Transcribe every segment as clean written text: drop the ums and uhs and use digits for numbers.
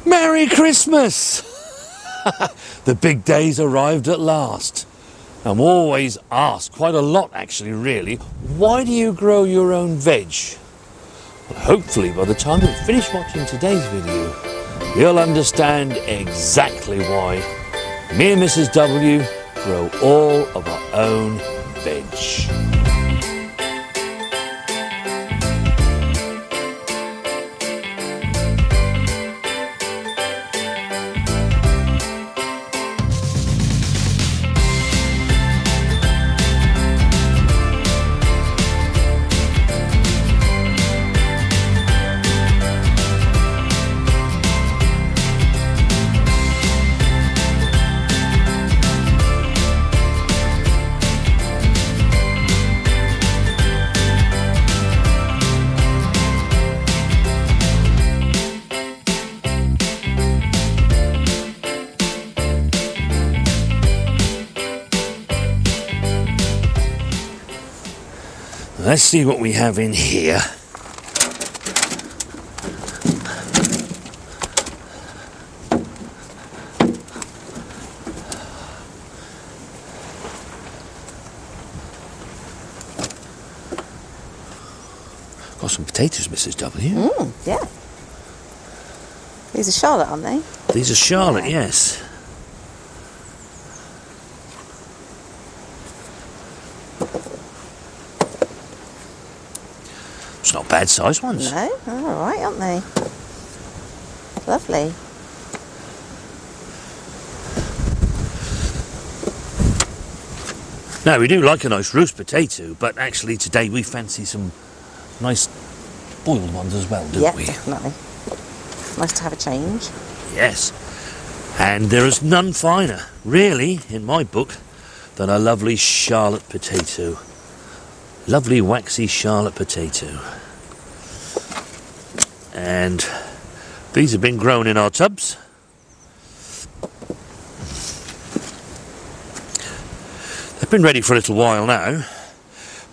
Merry Christmas! The big day's arrived at last. I'm always asked, quite a lot actually, really, why do you grow your own veg? Well, hopefully by the time you finish watching today's video, you'll understand exactly why me and Mrs. W grow all of our own veg. Let's see what we have in here. Got some potatoes, Mrs. W. Yeah. These are Charlotte, aren't they? These are Charlotte, yes. It's not bad sized ones. No, they're all right, aren't they? Lovely. Now, we do like a nice roast potato, but actually today we fancy some nice boiled ones as well, don't we? Yeah, definitely. Nice to have a change. Yes. And there is none finer, really, in my book, than a lovely Charlotte potato. Lovely waxy Charlotte potato. And these have been grown in our tubs. They've been ready for a little while now,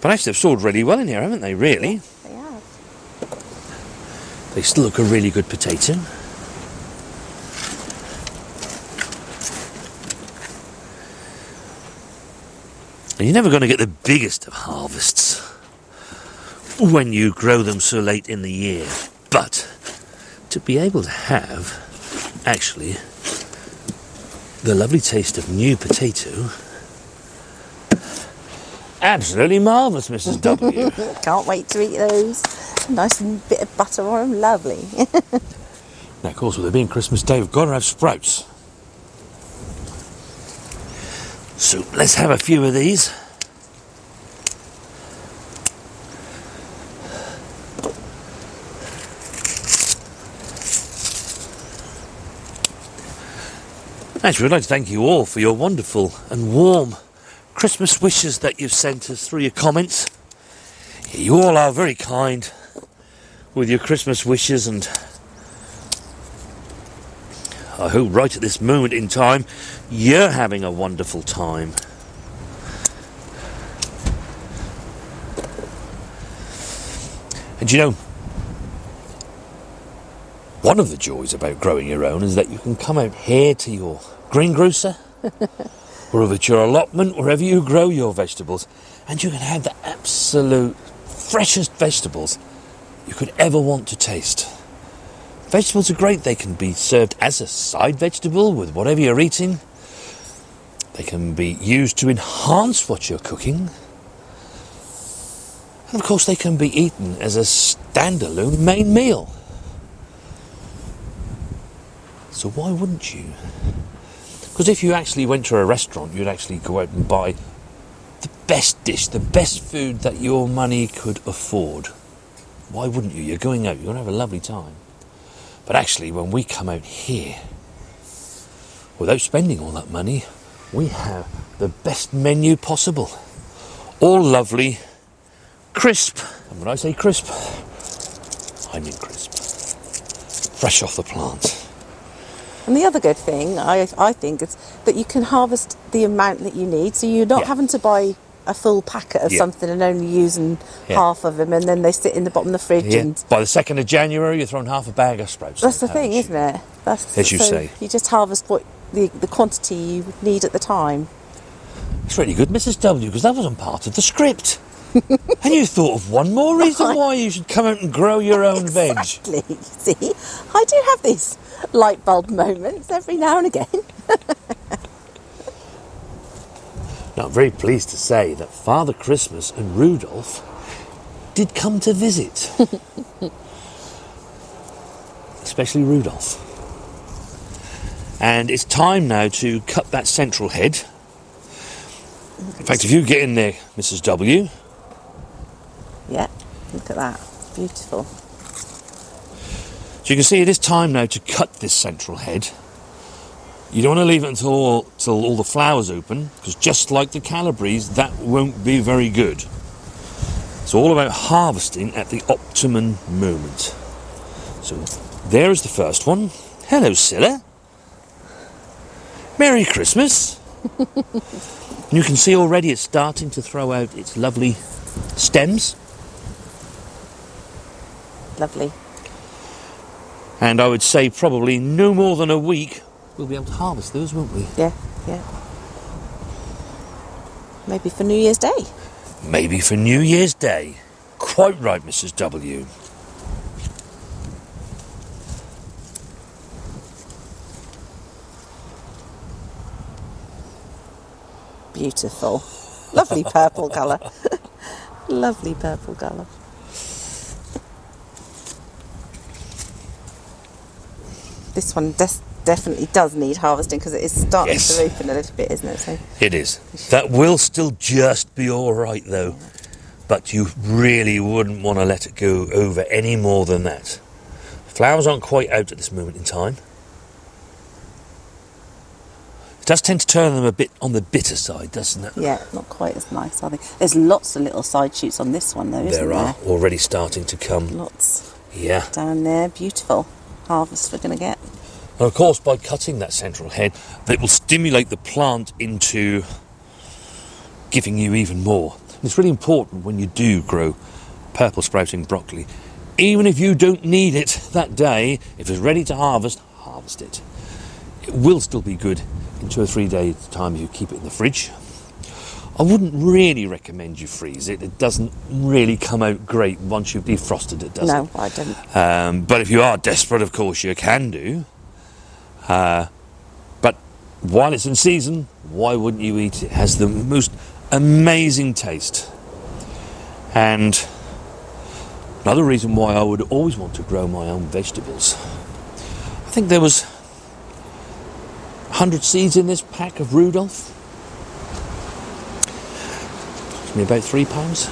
but actually they've soared really well in here, haven't they, really? Yeah, they have. They still look a really good potato. And you're never going to get the biggest of harvests when you grow them so late in the year. But to be able to have, actually, the lovely taste of new potato, absolutely marvellous, Mrs. W. Can't wait to eat those. Nice and bit of butter on them, lovely. Now, of course, with it being Christmas Day, we've got to have sprouts. So let's have a few of these. Actually, we'd like to thank you all for your wonderful and warm Christmas wishes that you've sent us through your comments. You all are very kind with your Christmas wishes, and I hope right at this moment in time you're having a wonderful time. And you know, one of the joys about growing your own is that you can come out here to your greengrocer or over to your allotment, wherever you grow your vegetables, and you can have the absolute freshest vegetables you could ever want to taste. Vegetables are great. They can be served as a side vegetable with whatever you're eating. They can be used to enhance what you're cooking. And of course they can be eaten as a standalone main meal. So why wouldn't you? Because if you actually went to a restaurant, you'd actually go out and buy the best dish, the best food that your money could afford. Why wouldn't you? You're going out, you're going to have a lovely time. But actually, when we come out here, without spending all that money, we have the best menu possible. All lovely, crisp. And when I say crisp, I mean crisp. Fresh off the plant. And the other good thing, I think, is that you can harvest the amount that you need, so you're not having to buy a full packet of something and only using half of them, and then they sit in the bottom of the fridge. And by the 2nd of January, you're throwing half a bag of sprouts. That's the thing, isn't it? as you say. You just harvest what the quantity you need at the time. It's really good, Mrs. W, because that wasn't part of the script. And you thought of one more reason why you should come out and grow your own Exactly. See, I do have these light bulb moments every now and again. Now, I'm very pleased to say that Father Christmas and Rudolph did come to visit. Especially Rudolph. And it's time now to cut that central head. In fact, if you get in there, Mrs. W. Yeah, look at that. Beautiful. So you can see it is time now to cut this central head. You don't want to leave it until all the flowers open, because just like the Calibris, that won't be very good. It's all about harvesting at the optimum moment. So there is the first one. Hello, Scylla. Merry Christmas. And you can see already it's starting to throw out its lovely stems. Lovely. And I would say probably no more than a week we'll be able to harvest those, won't we? Yeah, yeah. Maybe for New Year's Day. Maybe for New Year's Day. Quite right, Mrs. W. Beautiful. Lovely purple colour. Lovely purple colour. This one definitely does need harvesting because it is starting to ripen a little bit, isn't it? So it is. That will still just be all right, though. Yeah. But you really wouldn't want to let it go over any more than that. Flowers aren't quite out at this moment in time. It does tend to turn them a bit on the bitter side, doesn't it? Yeah, not quite as nice, are they? There's lots of little side shoots on this one, though, isn't there? There are already starting to come. Lots. Yeah. Down there, beautiful harvest we're going to get. And of course, by cutting that central head, it will stimulate the plant into giving you even more. And it's really important when you do grow purple sprouting broccoli. Even if you don't need it that day, if it's ready to harvest, harvest it. It will still be good in 2 or 3 days' time if you keep it in the fridge. I wouldn't really recommend you freeze it. It doesn't really come out great once you've defrosted it, does it? No, I don't. But if you are desperate, of course, you can do. But while it's in season, why wouldn't you eat it? It has the most amazing taste. And another reason why I would always want to grow my own vegetables. I think there was 100 seeds in this pack of Rudolph. Cost me about £3.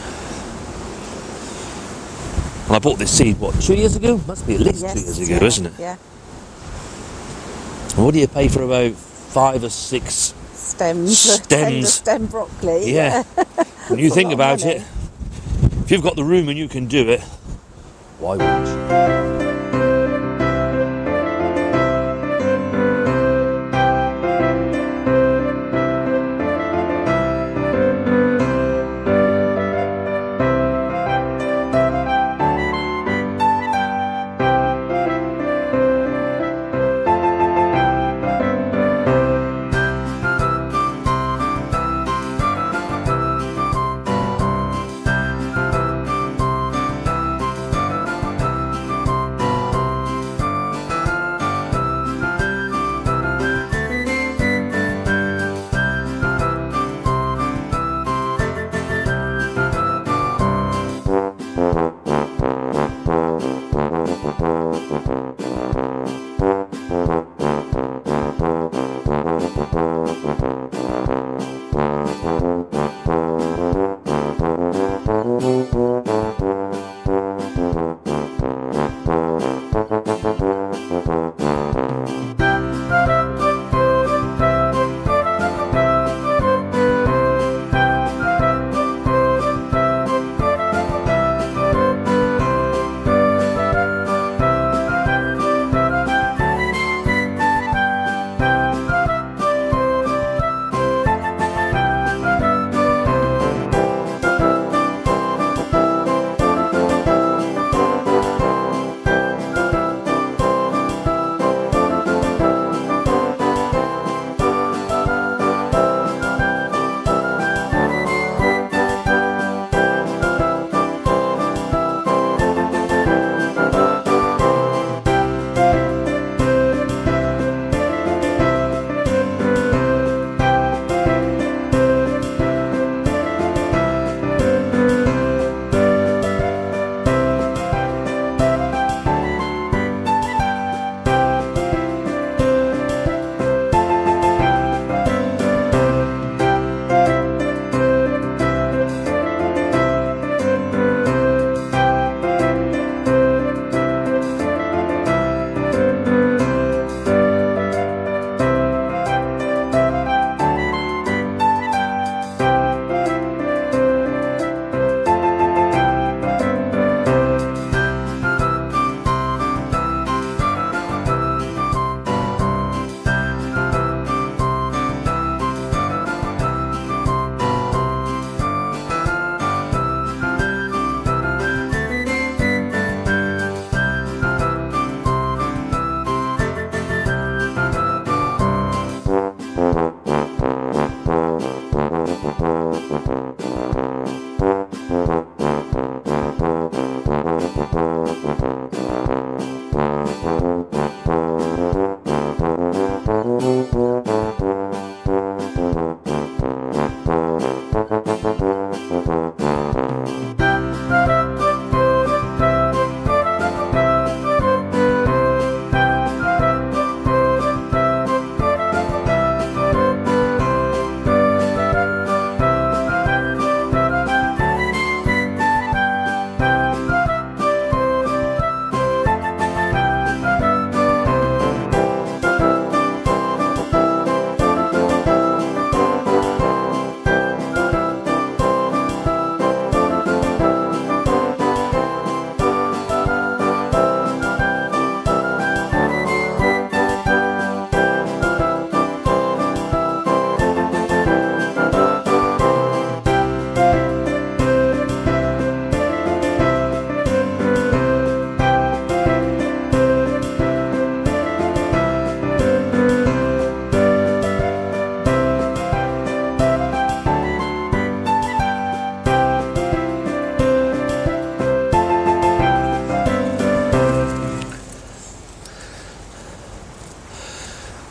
And I bought this seed, 2 years ago? Must be at least 2 years ago, isn't it? Yeah. And what do you pay for about 5 or 6 stems? Stem broccoli. Yeah. When you think about it, if you've got the room and you can do it, why wouldn't you?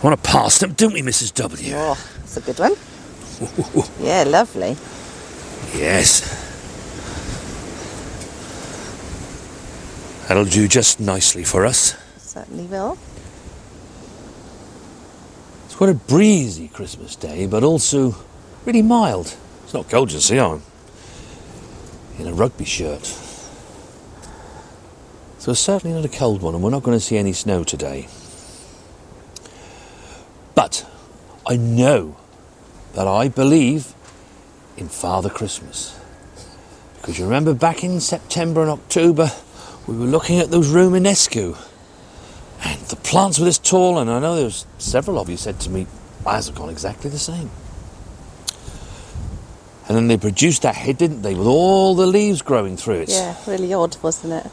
Want a parsnip, don't we, Mrs. W? Oh, that's a good one. Yeah, lovely. Yes. That'll do just nicely for us. Certainly will. It's quite a breezy Christmas day, but also really mild. It's not cold, you see, I'm in a rugby shirt. So it's certainly not a cold one, and we're not going to see any snow today. But I know that I believe in Father Christmas. Because you remember back in September and October, we were looking at those Romanesco. And the plants were this tall, and I know there was several of you said to me, ours have gone exactly the same. And then they produced that head, didn't they, with all the leaves growing through it. Yeah, really odd, wasn't it?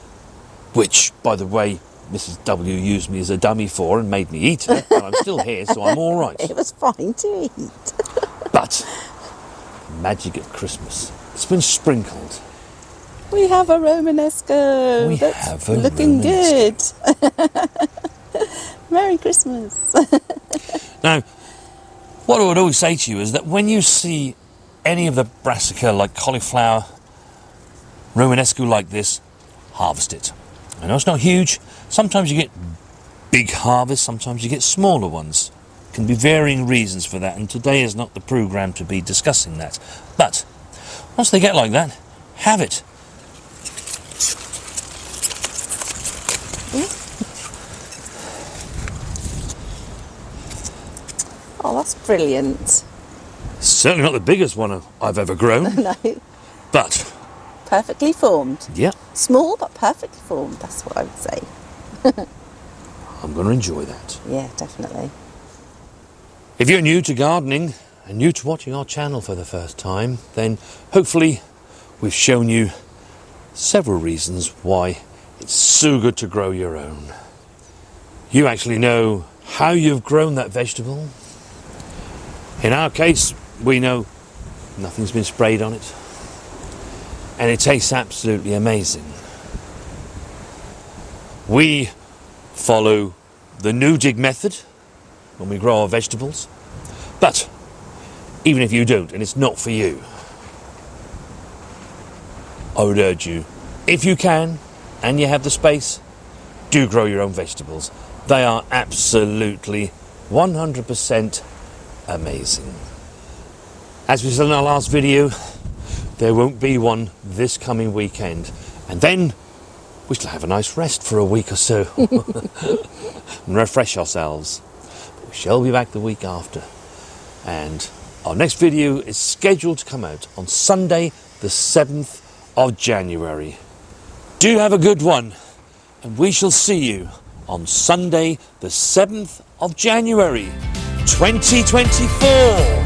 Which, by the way, Mrs. W used me as a dummy for and made me eat it. And I'm still here, so I'm all right. It was fine to eat. But, magic at Christmas. It's been sprinkled. We have a Romanesco. We That's have a looking Romanesco. good. Merry Christmas. Now, what I would always say to you is that when you see any of the brassica, like cauliflower, Romanesco like this, harvest it. I know it's not huge. Sometimes you get big harvests, sometimes you get smaller ones. Can be varying reasons for that, and today is not the programme to be discussing that. But once they get like that, have it. Oh, that's brilliant. Certainly not the biggest one I've ever grown. No. But Perfectly formed. yeah, Small, but perfectly formed. That's what I would say. I'm going to enjoy that. Yeah, definitely. If you're new to gardening and new to watching our channel for the first time, then hopefully we've shown you several reasons why it's so good to grow your own. You actually know how you've grown that vegetable. In our case, we know nothing's been sprayed on it, and it tastes absolutely amazing. We follow the no-dig method when we grow our vegetables, but even if you don't and it's not for you, I would urge you, if you can and you have the space, do grow your own vegetables. They are absolutely 100% amazing. As we said in our last video, there won't be one this coming weekend, and then we shall have a nice rest for a week or so and refresh ourselves. But we shall be back the week after, and our next video is scheduled to come out on Sunday the 7th of January. Do have a good one, and we shall see you on Sunday the 7th of January 2024.